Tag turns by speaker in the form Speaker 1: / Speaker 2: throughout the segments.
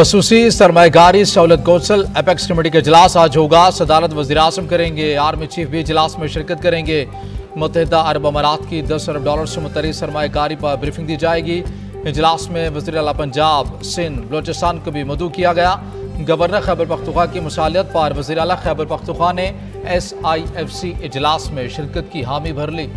Speaker 1: खसूसी सरमायाकारी सहूलत council apex committee का इजलास आज होगा। सदारत वज़ीर-ए-आज़म करेंगे, आर्मी चीफ भी इजलास में शिरकत करेंगे। मुत्तहिदा अरब अमारात की $10 अरब से मुतल्लिक़ सरमायाकारी पर ब्रीफिंग दी जाएगी। इजलास में वज़ीर आला पंजाब, सिंध, बलोचिस्तान को भी मदऊ किया गया। गवर्नर खैबर पख्तूनख्वा की मुसालियत पर वज़ीर आला खैबर पख्तूनख्वा ने SIFC इजलास में शिरकत की हामी भर ली।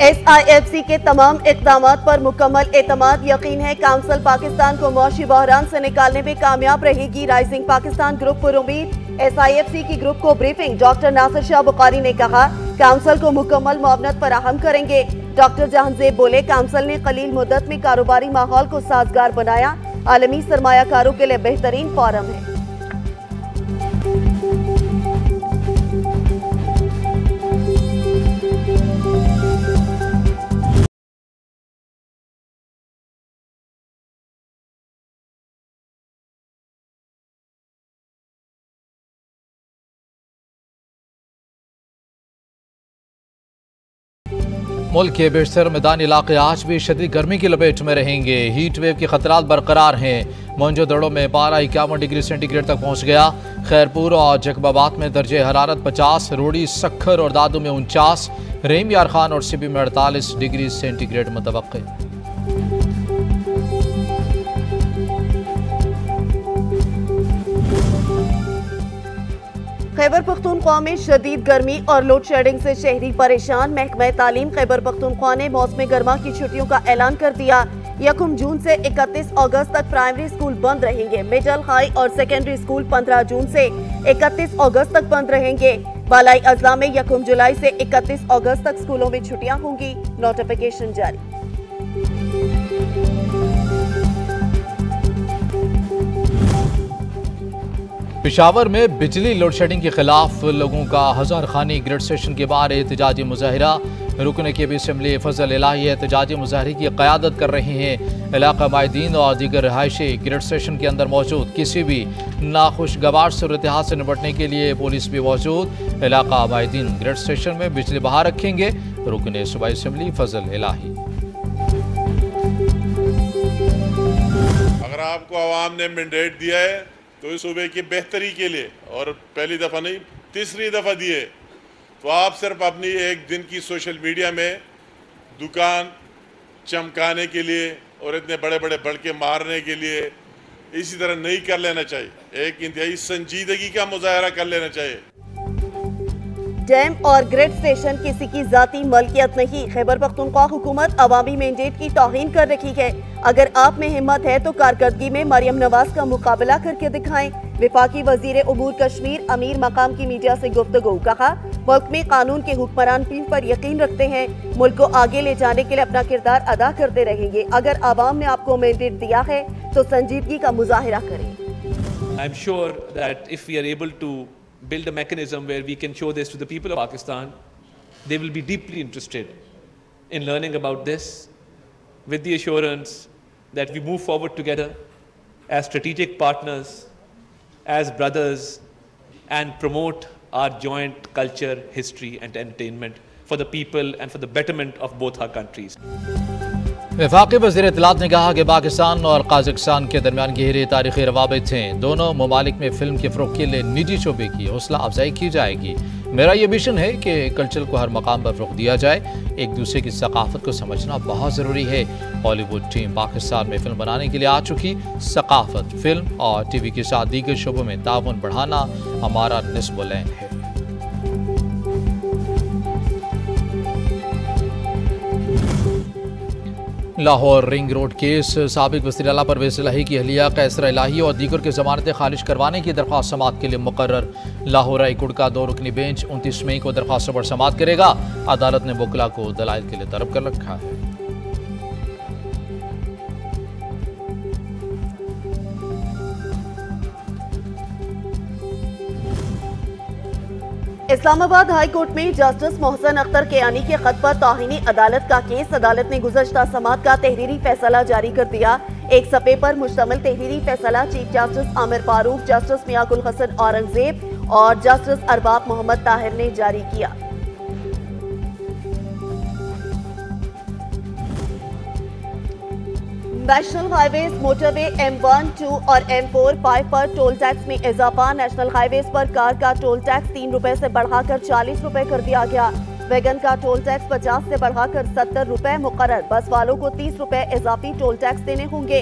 Speaker 2: SIFC के तमाम इक़दामात पर मुकम्मल एतमाद यकीन है। काउंसिल पाकिस्तान को मौशी बहरान से निकालने में कामयाब रहेगी। राइजिंग पाकिस्तान ग्रुप पर उम्मीद। SIFC की ग्रुप को ब्रीफिंग। डॉक्टर नासिर शाह बुखारी ने कहा काउंसिल को मुकम्मल मुआवनत फराहम करेंगे। डॉक्टर जहांजेब बोले काउंसिल ने कलील मुद्दत में कारोबारी माहौल को साजगार बनाया। आलमी सरमायाकारों के लिए बेहतरीन फोरम है।
Speaker 1: मुल्क के बेशतर मैदानी इलाके आज भी शदीद गर्मी की लपेट में रहेंगे। हीट वेव के खतरात बरकरार हैं। मोइंजोदड़ो में पारा 51 डिग्री सेंटीग्रेड तक पहुँच गया। खैरपुर और जकबाबाद में दर्जे हरारत 50, रोड़ी, सक्खर और दादू में 49, रहीम यार खान और सिबी में 48 डिग्री सेंटीग्रेड मुतवक्के।
Speaker 2: खैबर पख्तूनख्वा में शदीद गर्मी और लोड शेडिंग से शहरी परेशान। महकमा तालीम खैबर पख्तूनख्वा ने मौसम गर्मा की छुट्टियों का ऐलान कर दिया। 1 जून से 31 अगस्त तक प्राइमरी स्कूल बंद रहेंगे। मिडल, हाई और सेकेंडरी स्कूल 15 जून से 31 अगस्त तक बंद रहेंगे। बालाई अजला में 1 जुलाई से 31 अगस्त तक स्कूलों में छुट्टियां होंगी। नोटिफिकेशन जारी।
Speaker 1: पेशावर में बिजली लोड शेडिंग के खिलाफ लोगों का हजार खानी ग्रिड स्टेशन के बाहर एहतजाजी मुजाहिरा। रुकन के भी असम्बली फजल इलाही एहतजाजी मुजाहरे की क़यादत कर रहे हैं। इलाका माहिदीन और दीगर रहायशी ग्रिड स्टेशन के अंदर मौजूद किसी भी नाखुशगवार सूरत हाल से निपटने के लिए पुलिस भी मौजूद। इलाका माहिदीन ग्रिड स्टेशन में बिजली बाहर रखेंगे। रुकन सूबाई असम्बली फजल इलाही।
Speaker 3: अगर आपको आवाम ने मैंडेट दिया है तो इस सूबे की बेहतरी के लिए, और पहली दफ़ा नहीं तीसरी दफ़ा दिए, तो आप सिर्फ अपनी एक दिन की सोशल मीडिया में दुकान चमकाने के लिए और इतने बड़े बड़े बड़के मारने के लिए इसी तरह नहीं कर लेना चाहिए। एक इंतहाई संजीदगी का मुजाहरा कर लेना चाहिए।
Speaker 2: डैम और ग्रिड स्टेशन किसी की जाती मलकियत नहीं। खैबर पख्तूनख्वा हुकूमत अवामी मैंडेट की तौहीन कर रही है। अगर आप में हिम्मत है तो कारकर्दगी में मरियम नवाज का मुकाबला करके दिखाएं। विफाकी वजीर उमूर कश्मीर अमीर मकाम की मीडिया से गुफ्तगू। कहा मुल्क में कानून के हुक्मरान पीर पर यकीन रखते हैं। मुल्क को आगे ले जाने के लिए अपना किरदार अदा करते रहेंगे। अगर आवाम ने आपको मैंडेट दिया है तो संजीदगी का मुजाहिरा करें।
Speaker 4: I'm sure that if we are able to build a mechanism where we can show this to the people of Pakistan, they will be deeply interested in learning about this, with the assurance that we move forward together as strategic partners, as brothers, and promote our joint culture, history and entertainment for the people and for the betterment of both our countries.
Speaker 1: वफाकी वज़ीर इत्तलात ने कहा कि पाकिस्तान और काज़ाकिस्तान के दरमियान गहरे तारीख़ी रवाबित हैं। दोनों ममालिक में फ़िल्म के फ़रोग़ के लिए निजी शोबे की हौसला अफजाई की जाएगी। मेरा ये मिशन है कि कल्चर को हर मकाम पर फ़रोग़ दिया जाए। एक दूसरे की सकाफ़त को समझना बहुत ज़रूरी है। हॉलीवुड टीम पाकिस्तान में फ़िल्म बनाने के लिए आ चुकी। सकाफ़त, फ़िल्म और TV के साथ दीगर शोबों में ताउन बढ़ाना हमारा निस्ब लैन है। लाहौर रिंग रोड केस, साबिक वज़ीर आला परवेज़ इलाही की अहलिया कैसरा इलाही और दीगर की ज़मानतें खारिज करवाने की दरख्वास्त समाअत के लिए मुकर्रर। लाहौर हाई कोर्ट का 2 रुकनी बेंच 29 मई को दरख्वास्तों पर समाअत करेगा। अदालत ने वकला को दलाइल के लिए तलब कर रखा है।
Speaker 2: इस्लामाबाद हाई कोर्ट में जस्टिस मोहसिन अख्तर कियानी के खत पर तौहीनी अदालत का केस। अदालत ने गुज़श्ता समाअत का तहरीरी फैसला जारी कर दिया। एक सफ़े पर मुश्तमिल तहरीरी फैसला chief justice Aamir Farooq, justice Miangul Hasan Aurangzeb और जस्टिस अरबाब मोहम्मद ताहिर ने जारी किया। नेशनल हाईवेज मोटरवे M1, 2 और M4, 5 पर टोल टैक्स में इजाफा। नेशनल हाईवेज पर कार का टोल टैक्स 3 रुपए से बढ़ाकर 40 रुपए कर दिया गया। वैगन का टोल टैक्स 50 से बढ़ाकर 70 रुपए मुकर्रर। बस वालों को 30 रुपए इजाफी टोल टैक्स देने होंगे।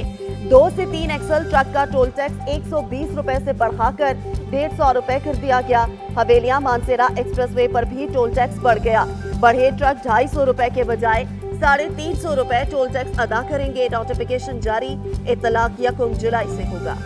Speaker 2: 2 से 3 एक्सल ट्रक का टोल टैक्स 120 रुपए से बढ़ाकर 150 रुपए कर दिया गया। हवेलियां मानसेरा एक्सप्रेसवे पर भी टोल टैक्स बढ़ गया। बढ़े ट्रक 250 रुपए के बजाय 350 रुपए टोल टैक्स अदा करेंगे। नोटिफिकेशन जारी, इत्तलाक 1 जुलाई से होगा।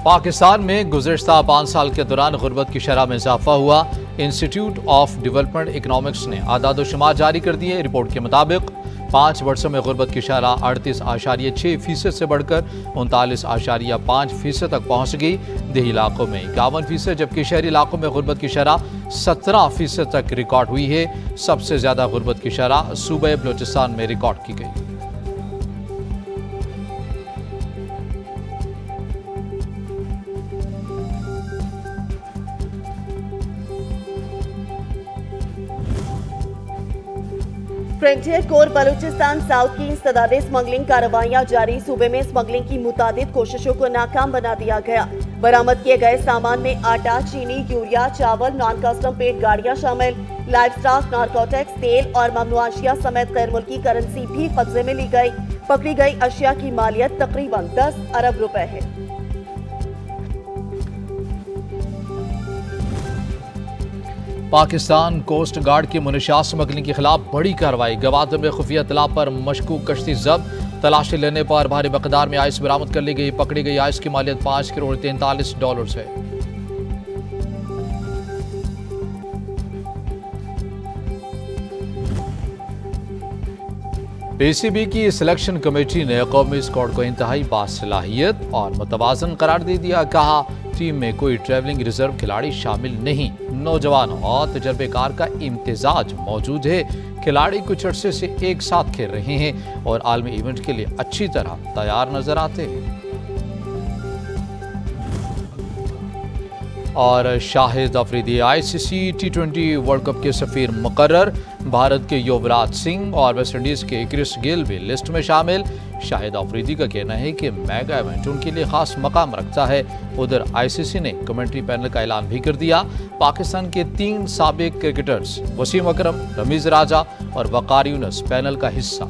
Speaker 1: पाकिस्तान में गुज़िश्ता 5 साल के दौरान गुर्बत की शरह में इजाफा हुआ। इंस्टीट्यूट ऑफ डेवलपमेंट इकनॉमिक्स ने आदाद-ओ-शुमार जारी कर दिए। रिपोर्ट के मुताबिक 5 वर्षों में गुर्बत की शरह 38.6% से बढ़कर 39.5% तक पहुँच गई। देही इलाकों में 51%, जबकि शहरी इलाकों में गुर्बत की शरह 17% तक रिकॉर्ड हुई है। सबसे ज़्यादा गुर्बत की शरह सूबे बलोचिस्तान में रिकॉर्ड की गई।
Speaker 2: फ्रंटियर कोर बलूचिस्तान साउथ की इंसदादे स्मगलिंग कार्रवाइयां जारी। सूबे में स्मगलिंग की मुतादिद कोशिशों को नाकाम बना दिया गया। बरामद किए गए सामान में आटा, चीनी, यूरिया, चावल, नॉन कस्टम पेड गाड़ियां शामिल। लाइव स्टॉक, नारकोटिक्स, तेल और ममनुआ अशिया समेत गैर मुल्की करेंसी भी कब्जे में ली गई। पकड़ी गई अशिया की मालियत तकरीबन 10 अरब रुपए है।
Speaker 1: पाकिस्तान कोस्ट गार्ड की मुनशियात स्मगलिंग के खिलाफ बड़ी कार्रवाई। गवादर में खुफिया इत्तला पर मशकूक कश्ती जब्त। तलाशी लेने पर भारी मकदार में आइस बरामद कर ली गई। पकड़ी गई आइस की मालियत $5.43 है। PCB की सिलेक्शन कमेटी ने कौमी स्क्वाड को इंतहाई बासलाहियत और मुतवाज़न करार दे दिया। कहा, टीम में कोई ट्रैवलिंग रिजर्व खिलाड़ी शामिल नहीं। नौजवानों और तजर्बेकार का इम्तिजाज मौजूद है। खिलाड़ी कुछ अर्से से एक साथ खेल रहे हैं और आलमी इवेंट के लिए अच्छी तरह तैयार नजर आते हैं। और Shahid Afridi ICC T20 world cup के सफीर मुकर्रर। भारत के युवराज सिंह और वेस्टइंडीज के क्रिस गेल भी लिस्ट में शामिल। शाहिद अफरीदी का कहना है कि मेगा इवेंट उनके लिए खास मकाम रखता है। उधर ICC ने कमेंट्री पैनल का ऐलान भी कर दिया। पाकिस्तान के 3 साबिक क्रिकेटर्स वसीम अकरम, रमीज राजा और वकार यूनुस पैनल का हिस्सा